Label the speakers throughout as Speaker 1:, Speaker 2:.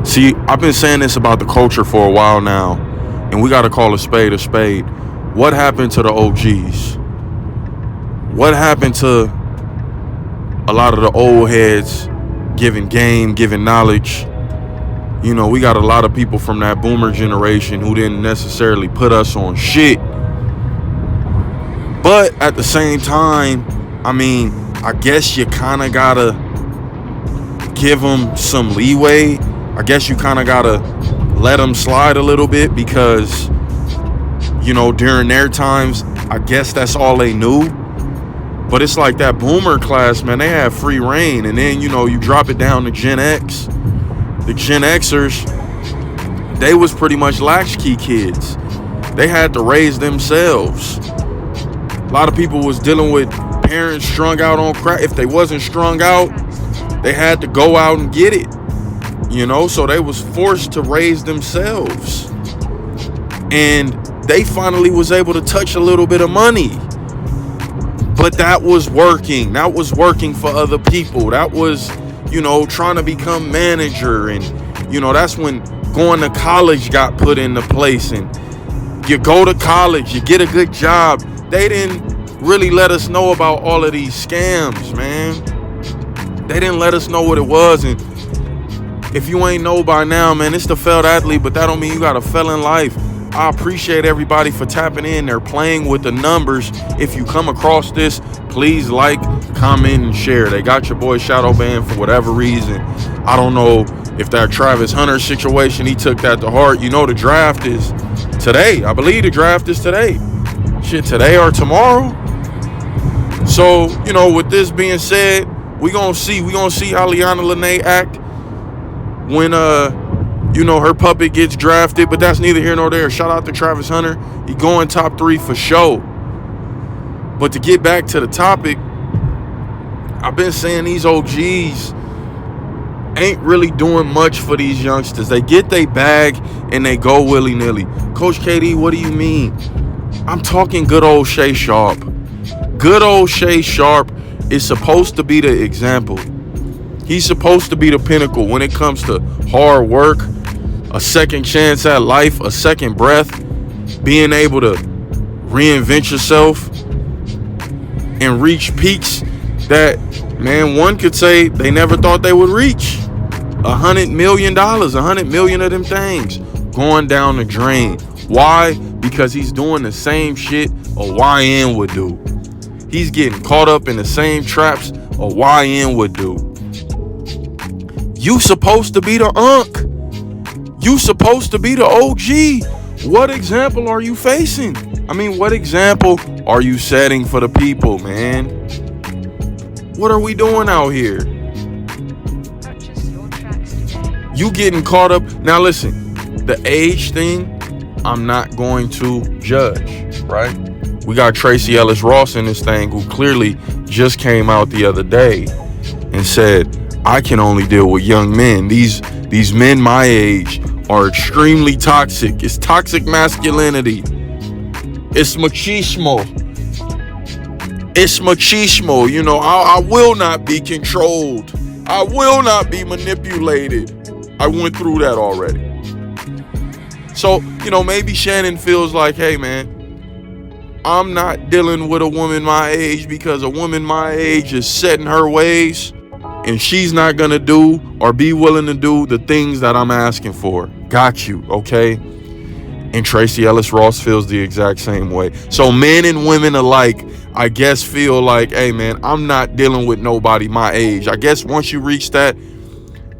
Speaker 1: See, I've been saying this about the culture for a while now, and we got to call a spade a spade. What happened to the OGs? What happened to a lot of the old heads giving game, giving knowledge? You know, we got a lot of people from that boomer generation who didn't necessarily put us on shit. But at the same time, I mean, I guess you kind of got to give them some leeway. I guess you kind of got to let them slide a little bit because, you know, during their times, I guess that's all they knew. But it's like that boomer class, man, they had free reign. And then, you know, you drop it down to Gen X. The Gen Xers, they was pretty much latchkey kids. They had to raise themselves. A lot of people was dealing with parents strung out on crack. If they wasn't strung out, they had to go out and get it. You know, so they was forced to raise themselves. And they finally was able to touch a little bit of money. But that was working. That was working for other people. That was, you know, trying to become manager. And, you know, that's when going to college got put into place. And you go to college, you get a good job. They didn't really let us know about all of these scams, man. They didn't let us know what it was. And if you ain't know by now, man, it's the failed athlete, but that don't mean you got a fail in life. I appreciate everybody for tapping in. They're playing with the numbers. If you come across this, please like, comment, and share. They got your boy shadow banned for whatever reason. I don't know if that Travis Hunter situation, he took that to heart. You know, the draft is today. I believe the draft is today. Shit, today or tomorrow. So, you know, with this being said, we gonna see how Liana Lene act when you know, her puppet gets drafted, but that's neither here nor there. Shout out to Travis Hunter. He going top 3 for sure. But to get back to the topic, I've been saying these OGs ain't really doing much for these youngsters. They get their bag and they go willy-nilly. Coach KD, what do you mean? I'm talking good old Shay Sharpe. Good old Shay Sharpe is supposed to be the example. He's supposed to be the pinnacle when it comes to hard work, a second chance at life, a second breath, being able to reinvent yourself and reach peaks that, man, one could say they never thought they would reach. $100 million, 100 million of them things going down the drain. Why? Because he's doing the same shit a YN would do. He's getting caught up in the same traps a YN would do. You supposed to be the unk. You supposed to be the OG. What example are you facing? I mean, what example are you setting for the people, man? What are we doing out here? You getting caught up. Now listen, the age thing, I'm not going to judge, right? We got Tracy Ellis Ross in this thing who clearly just came out the other day and said, I can only deal with young men. These men my age are extremely toxic. It's toxic masculinity. It's machismo. It's machismo. You know, I will not be controlled. I will not be manipulated. I went through that already. So, you know, maybe Shannon feels like, hey, man, I'm not dealing with a woman my age because a woman my age is set in her ways and she's not going to do or be willing to do the things that I'm asking for. Got you, okay? And Tracy Ellis Ross feels the exact same way. So men and women alike, I guess, feel like, hey, man, I'm not dealing with nobody my age. I guess once you reach that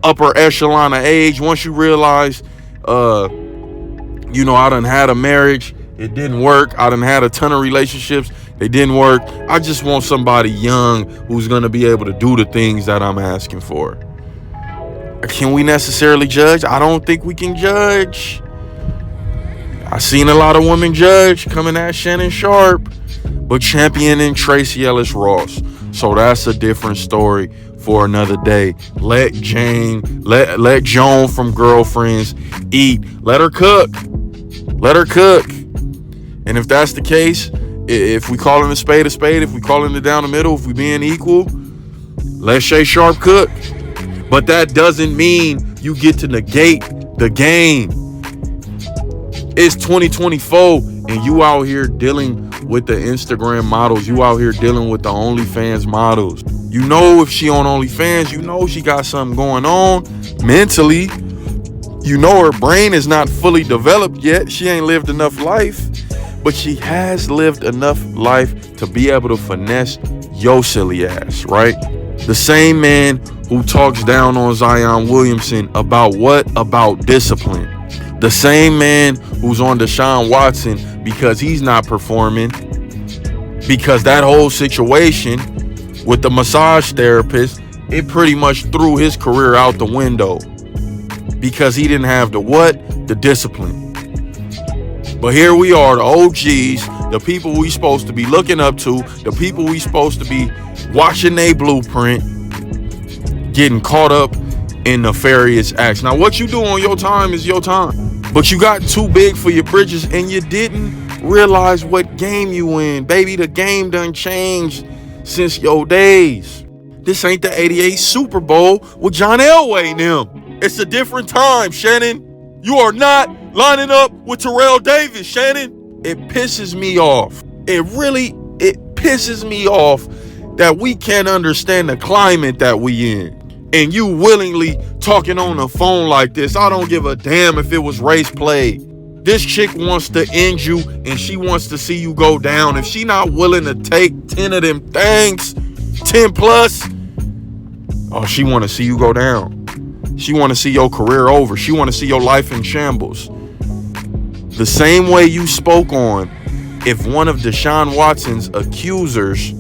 Speaker 1: upper echelon of age, once you realize, you know, I done had a marriage, it didn't work. I done had a ton of relationships, they didn't work. I just want somebody young who's going to be able to do the things that I'm asking for. Can we necessarily judge? I don't think we can judge. I seen a lot of women judge coming at Shannon Sharpe, but championing Tracy Ellis Ross. So that's a different story for another day. Let Joan from Girlfriends eat. Let her cook. Let her cook. And if that's the case, if we calling a spade, if we calling it down the middle, if we being equal, let Shay Sharpe cook. But that doesn't mean you get to negate the game. It's 2024 and you out here dealing with the Instagram models. You out here dealing with the OnlyFans models. You know if she on OnlyFans, you know she got something going on mentally. You know her brain is not fully developed yet. She ain't lived enough life. But she has lived enough life to be able to finesse your silly ass, right? The same man who talks down on Zion Williamson about what? About discipline. The same man who's on Deshaun Watson because he's not performing, because that whole situation with the massage therapist, it pretty much threw his career out the window because he didn't have the what? The discipline. But here we are, the OGs, the people we supposed to be looking up to, the people we supposed to be watching their blueprint, getting caught up in nefarious acts. Now, what you do on your time is your time. But you got too big for your britches and you didn't realize what game you in. Baby, the game done changed since your days. This ain't the 88 Super Bowl with John Elway and them. It's a different time, Shannon. You are not lining up with Terrell Davis, Shannon. It pisses me off. It pisses me off that we can't understand the climate that we in. And you willingly talking on the phone like this. I don't give a damn if it was race play. This chick wants to end you and she wants to see you go down. If she not willing to take 10 of them things, 10 plus, oh, she want to see you go down. She want to see your career over. She want to see your life in shambles. The same way you spoke on if one of Deshaun Watson's accusers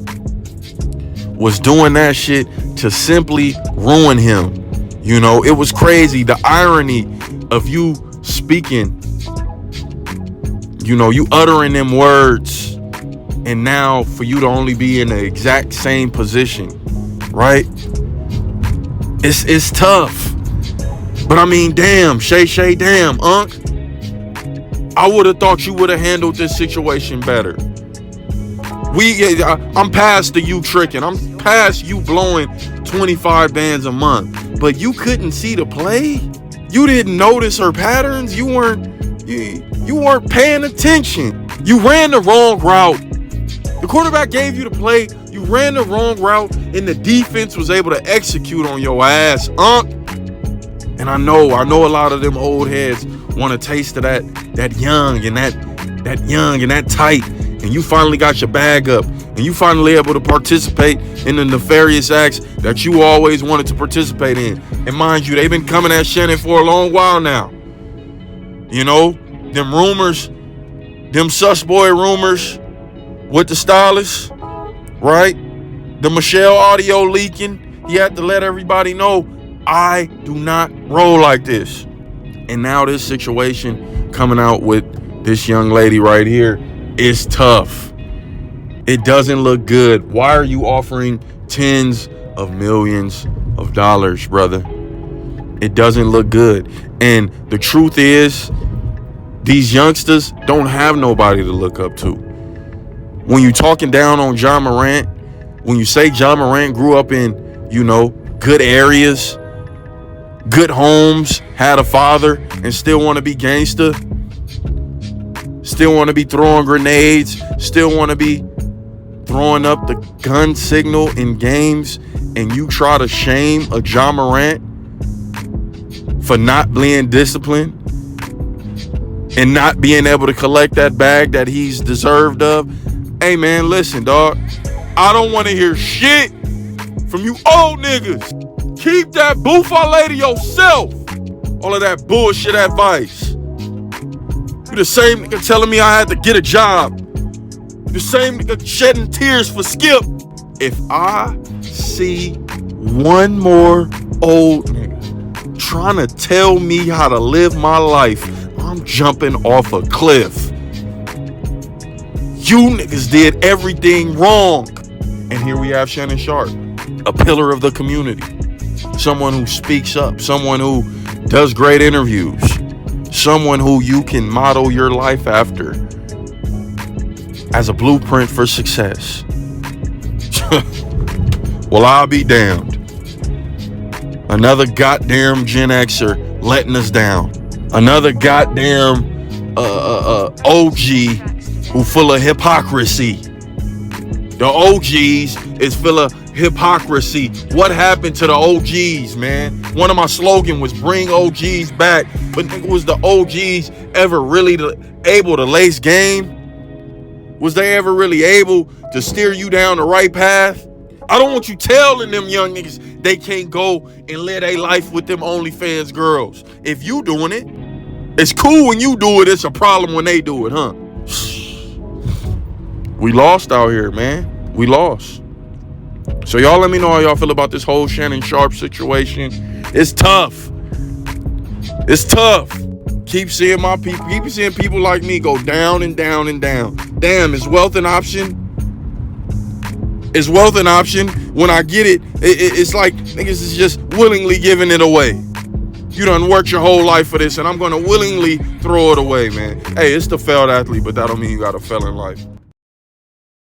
Speaker 1: was doing that shit to simply ruin him. You know, it was crazy. The irony of you speaking, you know, you uttering them words, and now for you to only be in the exact same position, right? It's tough. But I mean, damn, Shay, damn, Unc. I would have thought you would have handled this situation better. I'm past the you tricking. I'm past you blowing 25 bands a month. But you couldn't see the play? You didn't notice her patterns? You weren't paying attention. You ran the wrong route. The quarterback gave you the play. You ran the wrong route, and the defense was able to execute on your ass, And I know a lot of them old heads want a taste of that young and that tight. And you finally got your bag up, and you finally able to participate in the nefarious acts that you always wanted to participate in. And mind you, they've been coming at Shannon for a long while now. You know, them rumors, them sus boy rumors with the stylist, right? The Michelle audio leaking. He had to let everybody know, I do not roll like this. And now this situation coming out with this young lady right here is tough. It doesn't look good. Why are you offering tens of millions of dollars, brother? It doesn't look good. And the truth is, these youngsters don't have nobody to look up to. When you talking down on John Morant, when you say John Morant grew up in, you know, good areas, good homes, had a father, and still want to be gangster, still want to be throwing grenades, still want to be throwing up the gun signal in games, and you try to shame a John Morant for not being disciplined and not being able to collect that bag that he's deserved of. Hey man, listen, dog. I don't want to hear shit from you old niggas. Keep that boufale to yourself. All of that bullshit advice. You the same nigga telling me I had to get a job. The same nigga shedding tears for Skip. If I see one more old nigga trying to tell me how to live my life, I'm jumping off a cliff. You niggas did everything wrong. And here we have Shannon Sharpe, a pillar of the community. Someone who speaks up, someone who does great interviews, someone who you can model your life after as a blueprint for success. Well, I'll be damned. Another goddamn Gen Xer letting us down. Another goddamn OG who full of hypocrisy. The OGs is full of hypocrisy. What happened to the OGs, man? One of my slogans was bring OGs back. But nigga, was the OGs ever really able to lace game? Was they ever really able to steer you down the right path? I don't want you telling them young niggas they can't go and live their life with them OnlyFans girls. If you doing it, it's cool when you do it. It's a problem when they do it, huh? We lost out here, man. We lost. So y'all let me know how y'all feel about this whole Shannon Sharpe situation. It's tough. It's tough. Keep seeing my people. Keep seeing people like me go down and down and down. Damn, is wealth an option? Is wealth an option? When I get it, it's like niggas is just willingly giving it away. You done worked your whole life for this, and I'm gonna willingly throw it away, man. Hey, it's the failed athlete, but that don't mean you gotta fail in life.